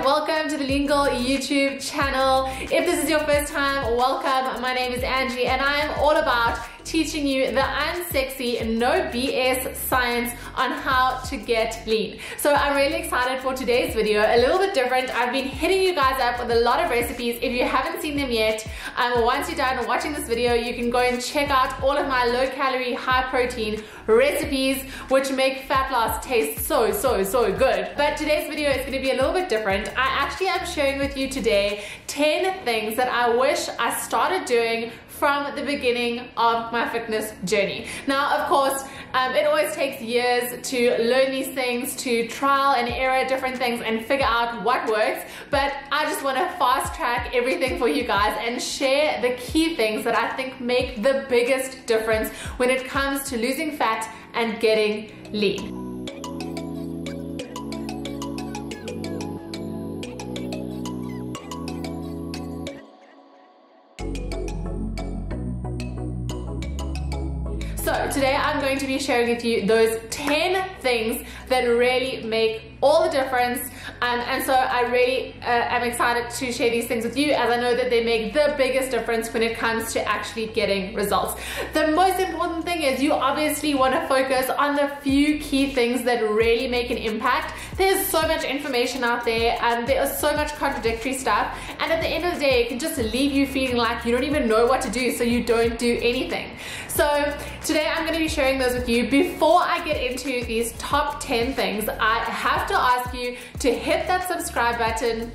welcome to the Lean Girl YouTube channel. If this is your first time, welcome. My name is Angie and I am all about teaching you the unsexy, no BS science on how to get lean. So I'm really excited for today's video, a little bit different. I've been hitting you guys up with a lot of recipes. If you haven't seen them yet, once you're done watching this video, you can go and check out all of my low calorie, high protein recipes, which make fat loss taste so good. But today's video is going to be a little bit different. I actually am sharing with you today 10 things that I wish I started doing from the beginning of my fitness journey. Now, of course, it always takes years to learn these things, to trial and error different things and figure out what works, but I just want to fast track everything for you guys and share the key things that I think make the biggest difference when it comes to losing fat and getting lean. So today I'm going to be sharing with you those 10 things that really make all the difference, and so I really am excited to share these things with you, as I know that they make the biggest difference when it comes to actually getting results. The most important thing is you obviously want to focus on the few key things that really make an impact. There's so much information out there and there is so much contradictory stuff, and at the end of the day it can just leave you feeling like you don't even know what to do, so you don't do anything. So today I'm going to be sharing those with you. Before I get into these top 10 things, I have to ask you to hit that subscribe button.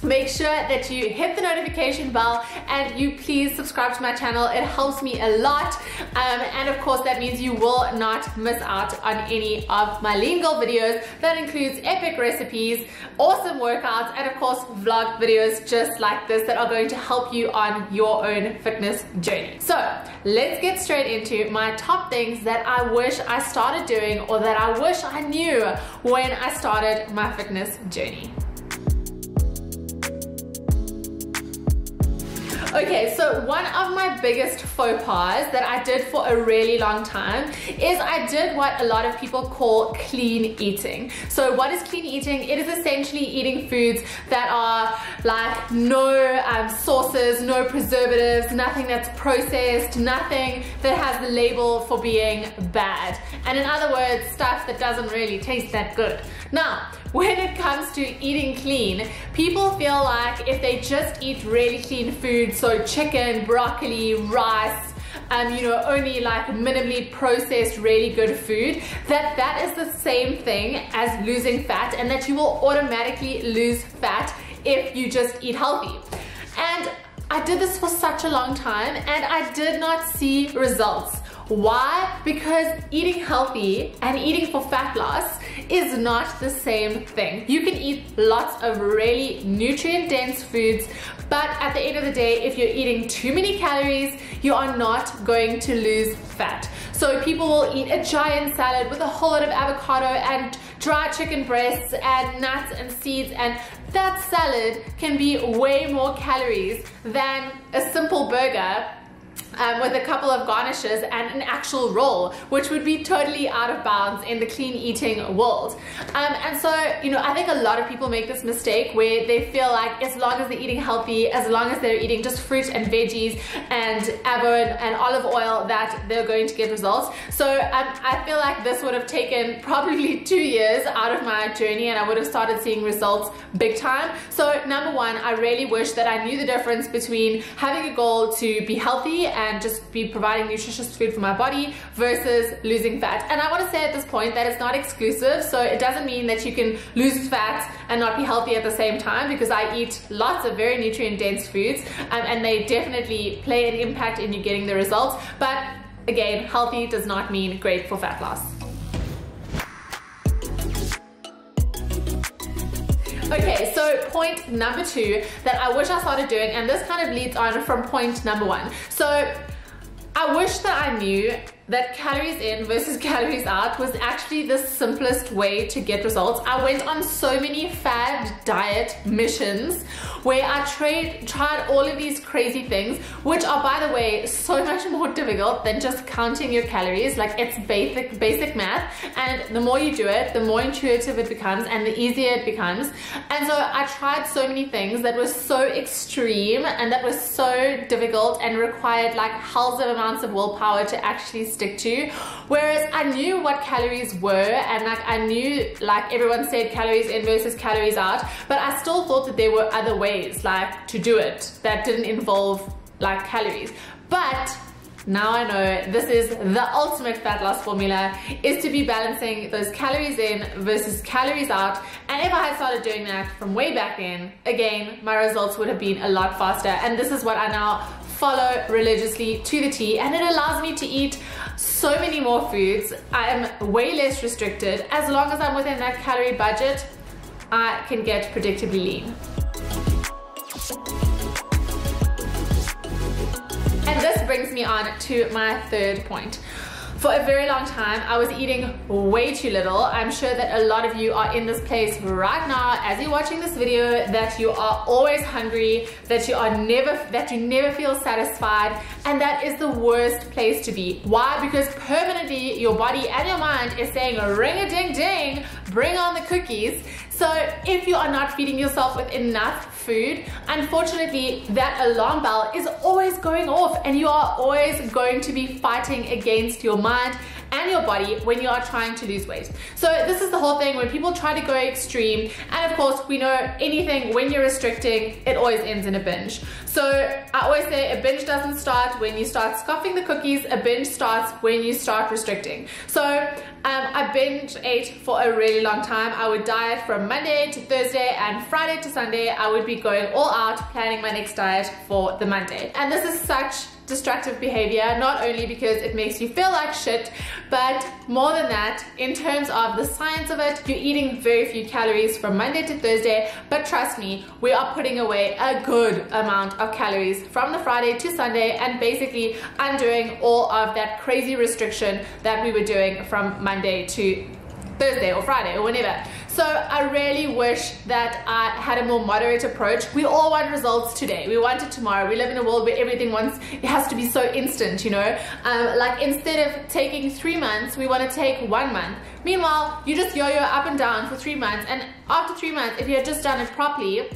Make sure that you hit the notification bell and you please subscribe to my channel. It helps me a lot, and of course that means you will not miss out on any of my Lean Girl videos. That includes epic recipes, awesome workouts, and of course vlog videos just like this that are going to help you on your own fitness journey. So let's get straight into my top things that I wish I started doing, or that I wish I knew when I started my fitness journey. Okay, so one of my biggest faux pas that I did for a really long time is I did what a lot of people call clean eating. So what is clean eating? It is essentially eating foods that are like no sauces, no preservatives, nothing that's processed, nothing that has the label for being bad. And in other words, stuff that doesn't really taste that good. Now, when it comes to eating clean, people feel like if they just eat really clean food, so chicken, broccoli, rice, only like minimally processed really good food, that is the same thing as losing fat, and that you will automatically lose fat if you just eat healthy. And I did this for such a long time and I did not see results. Why? Because eating healthy and eating for fat loss is not the same thing. You can eat lots of really nutrient-dense foods, but at the end of the day, if you're eating too many calories, you are not going to lose fat. So people will eat a giant salad with a whole lot of avocado and dry chicken breasts and nuts and seeds, and that salad can be way more calories than a simple burger with a couple of garnishes and an actual roll, which would be totally out of bounds in the clean eating world. And so, I think a lot of people make this mistake where they feel like as long as they're eating healthy, as long as they're eating just fruit and veggies and avo and olive oil, that they're going to get results. So I feel like this would have taken probably 2 years out of my journey and I would have started seeing results big time. So number one, I really wish that I knew the difference between having a goal to be healthy and just be providing nutritious food for my body versus losing fat. And I want to say at this point that it's not exclusive, so it doesn't mean that you can lose fat and not be healthy at the same time, because I eat lots of very nutrient dense foods and they definitely play an impact in you getting the results. But again, healthy does not mean great for fat loss. Okay, so point number 2 that I wish I started doing, and this kind of leads on from point number 1. So I wish that I knew that calories in versus calories out was actually the simplest way to get results. I went on so many fad diet missions where I tried all of these crazy things, which are, by the way, so much more difficult than just counting your calories. Like, it's basic math, and the more you do it, the more intuitive it becomes and the easier it becomes. And so I tried so many things that were so extreme and that was so difficult and required like hells of amounts of willpower to actually stick to, whereas I knew what calories were, and like I knew, like everyone said, calories in versus calories out, but I still thought that there were other ways like to do it that didn't involve like calories. But now I know this is the ultimate fat loss formula, is to be balancing those calories in versus calories out. And if I had started doing that from way back then, again, my results would have been a lot faster. And this is what I now follow religiously to the T, and it allows me to eat so many more foods. I am way less restricted. As long as I'm within that calorie budget, I can get predictably lean. And this brings me on to my third point. For a very long time, I was eating way too little. I'm sure that a lot of you are in this place right now as you're watching this video, that you are always hungry, that you never feel satisfied, and that is the worst place to be. Why? Because permanently your body and your mind is saying ring-a-ding-ding, bring on the cookies. So if you are not feeding yourself with enough food, unfortunately that alarm bell is always going off, and you are always going to be fighting against your mind and your body when you are trying to lose weight. So this is the whole thing when people try to go extreme, and of course we know anything when you're restricting, it always ends in a binge. So I always say a binge doesn't start when you start scoffing the cookies, a binge starts when you start restricting. So I binge ate for a really long time. I would diet from Monday to Thursday, and Friday to Sunday I would be going all out planning my next diet for the Monday. And this is such destructive behavior, not only because it makes you feel like shit, but more than that, in terms of the science of it, you're eating very few calories from Monday to Thursday, but trust me, we are putting away a good amount of calories from the Friday to Sunday, and basically undoing all of that crazy restriction that we were doing from Monday to Thursday or Friday or whenever. So I really wish that I had a more moderate approach. We all want results today. We want it tomorrow. We live in a world where everything it has to be so instant, you know? Like instead of taking 3 months, we want to take 1 month. Meanwhile, you just yo-yo up and down for 3 months, and after 3 months, if you had just done it properly,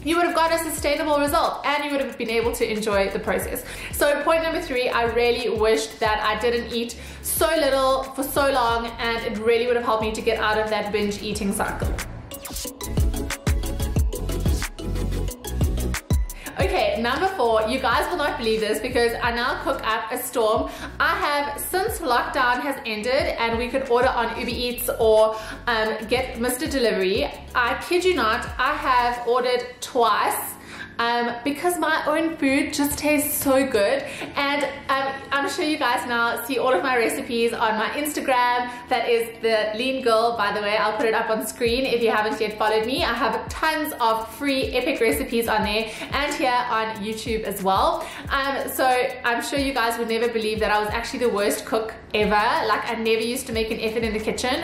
you would have got a sustainable result, and you would have been able to enjoy the process. So point number 3, I really wished that I didn't eat so little for so long, and it really would have helped me to get out of that binge eating cycle. Okay, number 4, you guys will not believe this because I now cook up a storm. I have, since lockdown has ended and we could order on Uber Eats or get Mr. Delivery, I kid you not, I have ordered twice. Because my own food just tastes so good, and I'm sure you guys now see all of my recipes on my Instagram. That is the Lean Girl, by the way. I'll put it up on screen if you haven't yet followed me. I have tons of free epic recipes on there, and here on YouTube as well. So I'm sure you guys would never believe that I was actually the worst cook ever. Like, I never used to make an effort in the kitchen.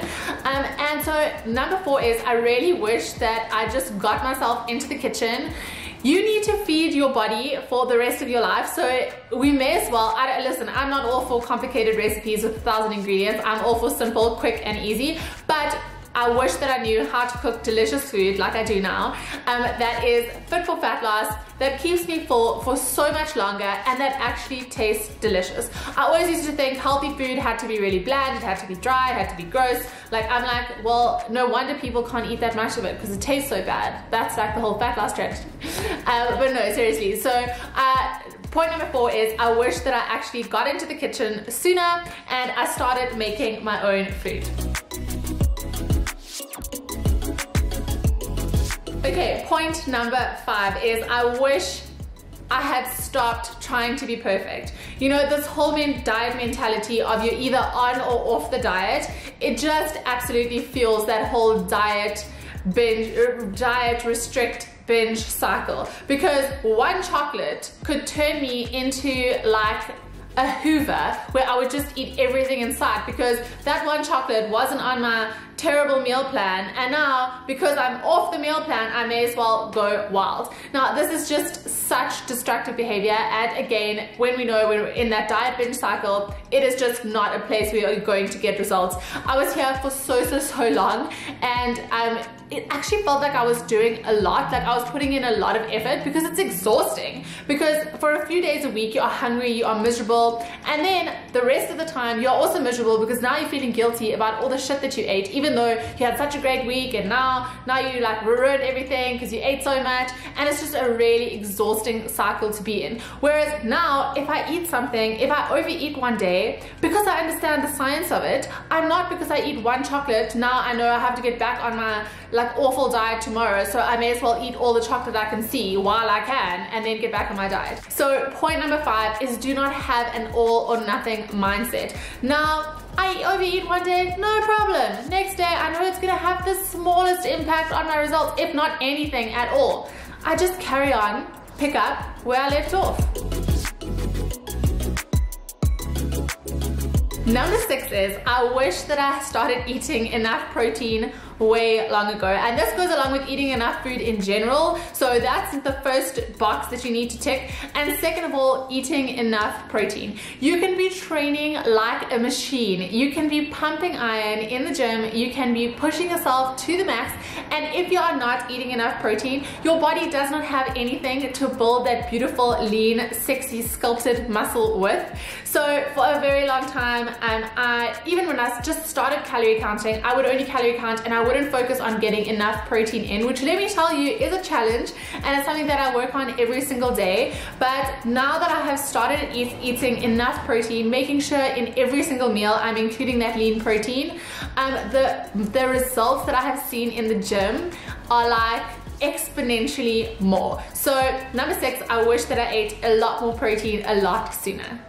And so number 4 is I really wish that I just got myself into the kitchen. You need to feed your body for the rest of your life, so we may as well, listen, I'm not all for complicated recipes with 1,000 ingredients. I'm all for simple, quick, and easy, but I wish that I knew how to cook delicious food like I do now, that is fit for fat loss, that keeps me full for so much longer, and that actually tastes delicious. I always used to think healthy food had to be really bland, it had to be dry, it had to be gross. Like, I'm like, well, no wonder people can't eat that much of it because it tastes so bad. That's like the whole fat loss strategy. But no, seriously. So point number 4 is I wish that I actually got into the kitchen sooner and I started making my own food. Okay, point number 5 is I wish I had stopped trying to be perfect. You know, this whole diet mentality of you're either on or off the diet, it just absolutely fuels that whole diet restrict binge cycle, because one chocolate could turn me into like a Hoover where I would just eat everything in sight, because that one chocolate wasn't on my terrible meal plan, and now because I'm off the meal plan, I may as well go wild. Now this is just such destructive behavior, and again, when we know we're in that diet binge cycle, it is just not a place where you're going to get results. I was here for so long, and it actually felt like I was doing a lot, like I was putting in a lot of effort, because it's exhausting. Because for a few days a week, you are hungry, you are miserable, and then the rest of the time, you're also miserable because now you're feeling guilty about all the shit that you ate, even though you had such a great week, and now you like ruined everything because you ate so much, and it's just a really exhausting cycle to be in. Whereas now, if I eat something, if I overeat one day, because I understand the science of it, I'm not, because I eat one chocolate, now I know I have to get back on my like awful diet tomorrow, so I may as well eat all the chocolate I can see while I can, and then get back on my diet. So point number 5 is do not have an all or nothing mindset. Now, I overeat one day, no problem. Next day, I know it's gonna have the smallest impact on my results, if not anything at all. I just carry on, pick up where I left off. Number 6 is, I wish that I started eating enough protein way long ago. And this goes along with eating enough food in general. So that's the first box that you need to tick. And second of all, eating enough protein. You can be training like a machine. You can be pumping iron in the gym. You can be pushing yourself to the max. And if you are not eating enough protein, your body does not have anything to build that beautiful, lean, sexy, sculpted muscle with. So for a very long time, even when I just started calorie counting, I would only calorie count and I wouldn't focus on getting enough protein in, which, let me tell you, is a challenge, and it's something that I work on every single day. But now that I have started eating enough protein, making sure in every single meal I'm including that lean protein, the results that I have seen in the gym are like exponentially more. So number 6, I wish that I ate a lot more protein a lot sooner.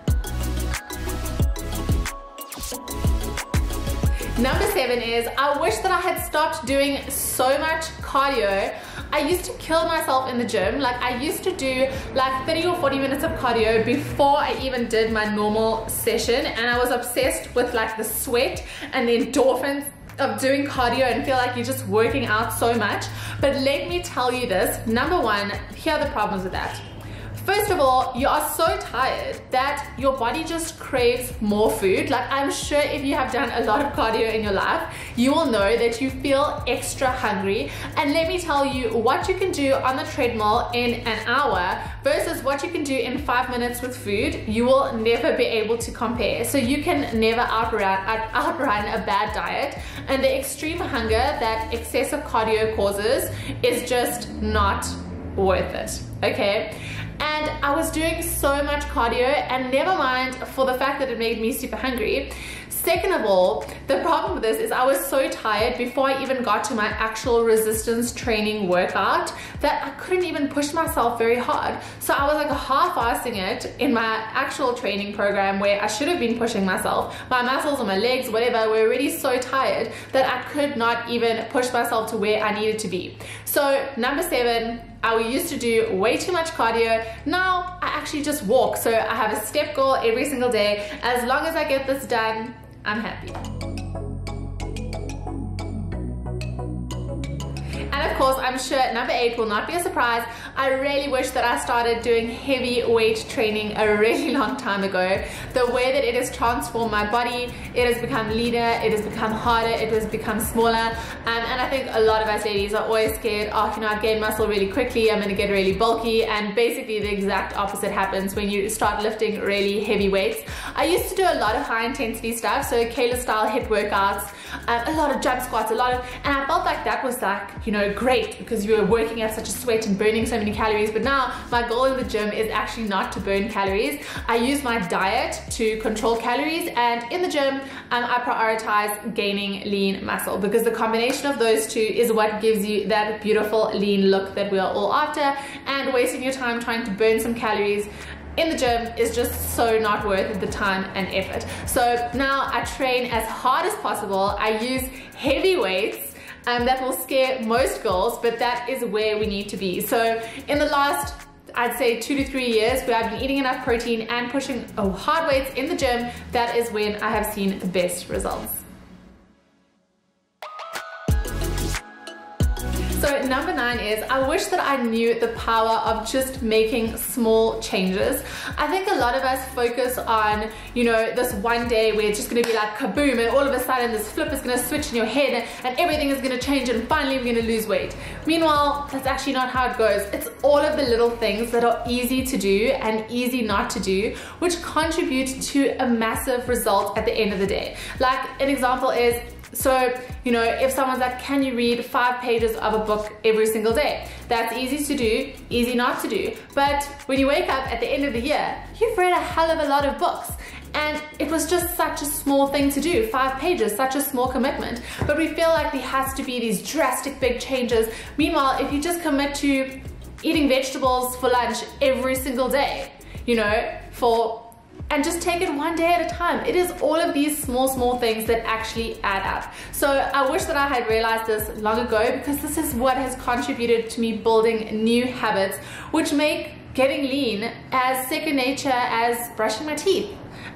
Number 7 is, I wish that I had stopped doing so much cardio. I used to kill myself in the gym. Like, I used to do like 30 or 40 minutes of cardio before I even did my normal session, and I was obsessed with like the sweat and the endorphins of doing cardio and feel like you're just working out so much. But let me tell you this, number 1, here are the problems with that. First of all, you are so tired that your body just craves more food. Like, I'm sure if you have done a lot of cardio in your life, you will know that you feel extra hungry. And let me tell you, what you can do on the treadmill in an hour versus what you can do in 5 minutes with food, you will never be able to compare. So you can never outrun a bad diet. And the extreme hunger that excessive cardio causes is just not worth it, okay? And I was doing so much cardio, and never mind for the fact that it made me super hungry. Second of all, the problem with this is I was so tired before I even got to my actual resistance training workout that I couldn't even push myself very hard. So I was like half-assing it in my actual training program where I should have been pushing myself. My muscles or my legs, whatever, were already so tired that I could not even push myself to where I needed to be. So number 7, I used to do way too much cardio. Now I actually just walk. So I have a step goal every single day. As long as I get this done, I'm happy. And of course, I'm sure number 8 will not be a surprise. I really wish that I started doing heavy weight training a really long time ago. The way that it has transformed my body, it has become leaner, it has become harder, it has become smaller. And I think a lot of us ladies are always scared, oh, you know, I gain muscle really quickly, I'm gonna get really bulky. And basically the exact opposite happens when you start lifting really heavy weights. I used to do a lot of high intensity stuff, so Kayla style HIIT workouts, a lot of jump squats, and I felt like that was like, you know, great because you were working at such a sweat and burning so many calories. But now my goal in the gym is actually not to burn calories. I use my diet to control calories, and in the gym I prioritize gaining lean muscle, because the combination of those two is what gives you that beautiful lean look that we are all after. And wasting your time trying to burn some calories in the gym is just so not worth the time and effort. So now I train as hard as possible. I use heavy weights. That will scare most girls, but that is where we need to be. So in the last, I'd say 2 to 3 years where I've been eating enough protein and pushing hard weights in the gym, that is when I have seen the best results. So number 9 is, I wish that I knew the power of just making small changes. I think a lot of us focus on, you know, this one day where it's just gonna be like kaboom, and all of a sudden this flip is gonna switch in your head and everything is gonna change and finally we're gonna lose weight. Meanwhile, that's actually not how it goes. It's all of the little things that are easy to do and easy not to do, which contribute to a massive result at the end of the day. Like an example is, so, you know, if someone's like, can you read 5 pages of a book every single day? That's easy to do, easy not to do. But when you wake up at the end of the year, you've read a hell of a lot of books. And it was just such a small thing to do, 5 pages, such a small commitment. But we feel like there has to be these drastic big changes. Meanwhile, if you just commit to eating vegetables for lunch every single day, you know, and just take it one day at a time. It is all of these small things that actually add up. So I wish that I had realized this long ago, because this is what has contributed to me building new habits, which make getting lean as second nature as brushing my teeth.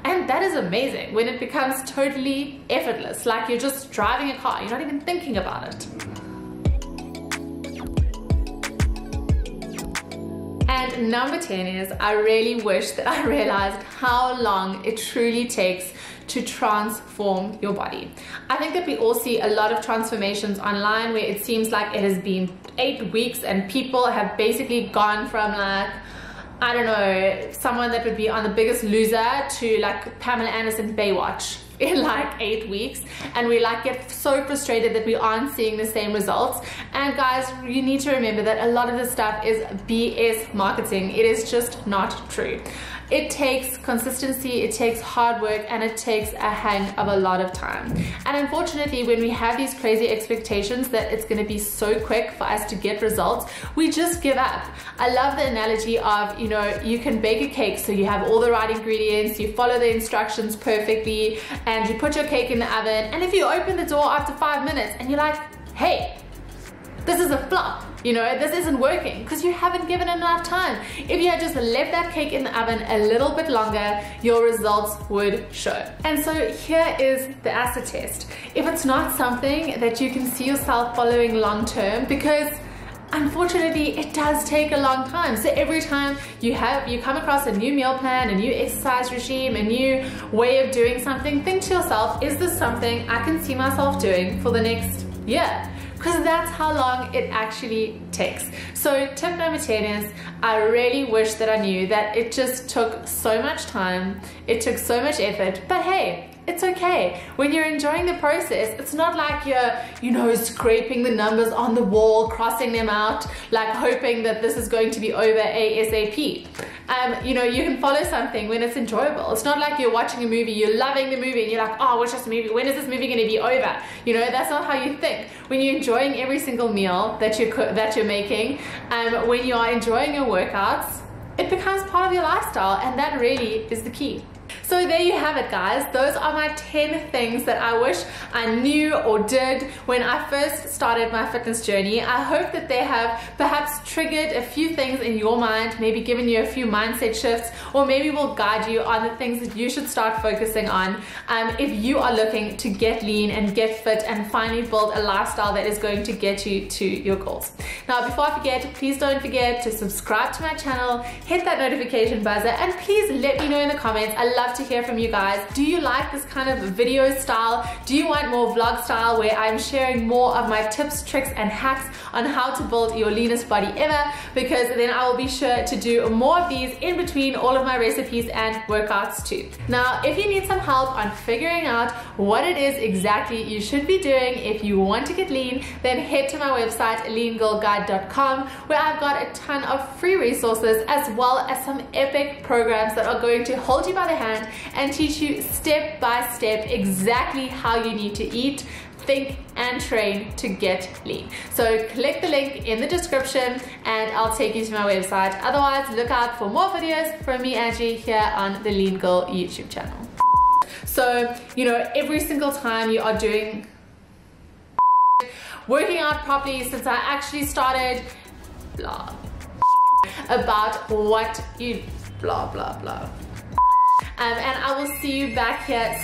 And that is amazing when it becomes totally effortless, like you're just driving a car, you're not even thinking about it. And number 10 is, I really wish that I realized how long it truly takes to transform your body. I think that we all see a lot of transformations online where it seems like it has been 8 weeks and people have basically gone from like, I don't know, someone that would be on The Biggest Loser to like Pamela Anderson Baywatch in like 8 weeks, and we like get so frustrated that we aren't seeing the same results. And guys, you need to remember that a lot of this stuff is BS marketing. It is just not true. It takes consistency, it takes hard work, and it takes a hang of a lot of time. And unfortunately, when we have these crazy expectations that it's gonna be so quick for us to get results, we just give up. I love the analogy of, you know, you can bake a cake, so you have all the right ingredients, you follow the instructions perfectly, and you put your cake in the oven, and if you open the door after 5 minutes and you're like, hey, this is a flop, you know, this isn't working, because you haven't given it enough time. If you had just left that cake in the oven a little bit longer, your results would show. And so here is the acid test. If it's not something that you can see yourself following long term, because unfortunately it does take a long time. So every time you come across a new meal plan, a new exercise regime, a new way of doing something, think to yourself, is this something I can see myself doing for the next year? Because that's how long it actually takes. So tip number 10 is, I really wish that I knew that it just took so much time, it took so much effort, but hey, it's okay. When you're enjoying the process, it's not like you're, you know, scraping the numbers on the wall, crossing them out, like hoping that this is going to be over ASAP. You know, you can follow something when it's enjoyable. It's not like you're watching a movie, you're loving the movie, and you're like, oh, what's this movie? When is this movie going to be over? You know, that's not how you think. When you're enjoying every single meal that you're making, when you are enjoying your workouts, it becomes part of your lifestyle, and that really is the key. So there you have it, guys. Those are my 10 things that I wish I knew or did when I first started my fitness journey. I hope that they have perhaps triggered a few things in your mind, maybe given you a few mindset shifts, or maybe will guide you on the things that you should start focusing on if you are looking to get lean and get fit and finally build a lifestyle that is going to get you to your goals. Now, before I forget, please don't forget to subscribe to my channel, hit that notification buzzer, and please let me know in the comments. I love to hear from you guys. Do you like this kind of video style? Do you want more vlog style where I'm sharing more of my tips, tricks, and hacks on how to build your leanest body ever? Because then I will be sure to do more of these in between all of my recipes and workouts too. Now, if you need some help on figuring out what it is exactly you should be doing if you want to get lean, then head to my website, leangirlguide.com, where I've got a ton of free resources as well as some epic programs that are going to hold you by the hand and teach you step by step exactly how you need to eat, think, and train to get lean. So click the link in the description and I'll take you to my website. Otherwise, look out for more videos from me, Angie, here on the Lean Girl YouTube channel. So, you know, every single time you are working out properly, since I actually started about what you blah blah blah. And I will see you back here